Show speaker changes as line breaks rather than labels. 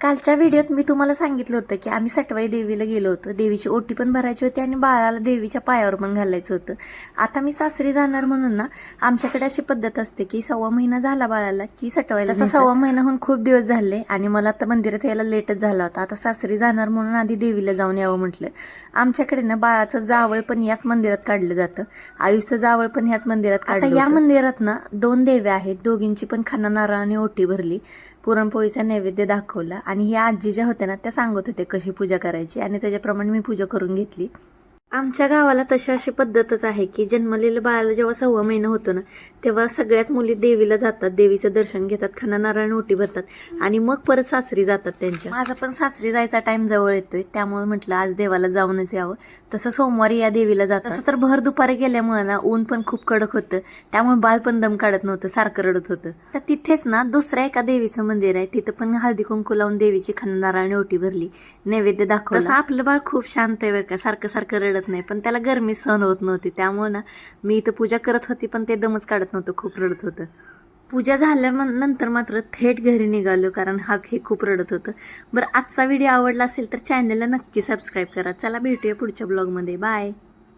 कालच्या व्हिडिओत मी तुम्हाला सांगितलं होतं की आम्ही सटवाई देवीला गेलो होतो. देवीची ओटी पण भरायची होती आणि बाळाला देवीच्या पायावर पण घालायचं होतं. आता मी सासरी जाणार म्हणून ना आमच्याकडे अशी पद्धत असते की 1.25 महिना झाला बाळाला की सटवायला. तसं 1.25 महिन्याहून खूप दिवस झाले आणि मला आता मंदिरात यायला लेटच झाला होता. आता सासरी जाणार म्हणून आधी देवीला जाऊन यावं म्हटलं. आमच्याकडे ना बाळाचं जावळ पण याच मंदिरात काढलं जातं. आयुष्य जावळ पण ह्याच मंदिरात काढलं. आता या मंदिरात ना 2 देव्या आहेत. दोघींची पण खाना नारळाने ओटी भरली, पुरणपोळीचा नैवेद्य दाखवला आणि ह्या आजी ज्या होत्या ना त्या सांगत होते कशी पूजा करायची आणि त्याच्याप्रमाणे मी पूजा करून घेतली. आमच्या गावाला तशी अशी पद्धतच आहे की जन्मलेल्या बाळाला जेव्हा 1.25 महिना होतो ना तेव्हा सगळ्याच मुली देवीला जातात, देवीचं दर्शन घेतात, खाना नारळ ओटी भरतात आणि मग परत सासरी जातात त्यांच्या. माझा पण सासरी जायचा टाइम जवळ येतोय त्यामुळे म्हटलं आज देवाला जाऊनच यावं. तसं सोमवारी या देवीला जातात. तसं तर भर दुपारी गेल्यामुळे ना ऊन पण खूप कडक होतं त्यामुळे बाळ पण दम काढत नव्हतं, सारखं रडत होतं. तर तिथेच ना दुसऱ्या एका देवीचं मंदिर आहे, तिथं पण हळदी कुंकू लावून देवीची खाना नारळ ओटी भरली, नैवेद्य दाखवला. तसं आपलं बाळ खूप शांत आहे बरं का, सारखं सारखं रडत नाही. पण त्याला गरमी सहन होत नव्हती त्यामुळे ना मी इथं पूजा करत होती पण ते दमच काढत नव्हतं, खूप रडत होतं. पूजा झाल्यानंतर मात्र थेट घरी निघालो कारण हे खूप रडत होतं. बरं, आजचा व्हिडिओ आवडला असेल तर चॅनलला नक्की सबस्क्राईब करा. चला भेटूया पुढच्या ब्लॉगमध्ये. बाय.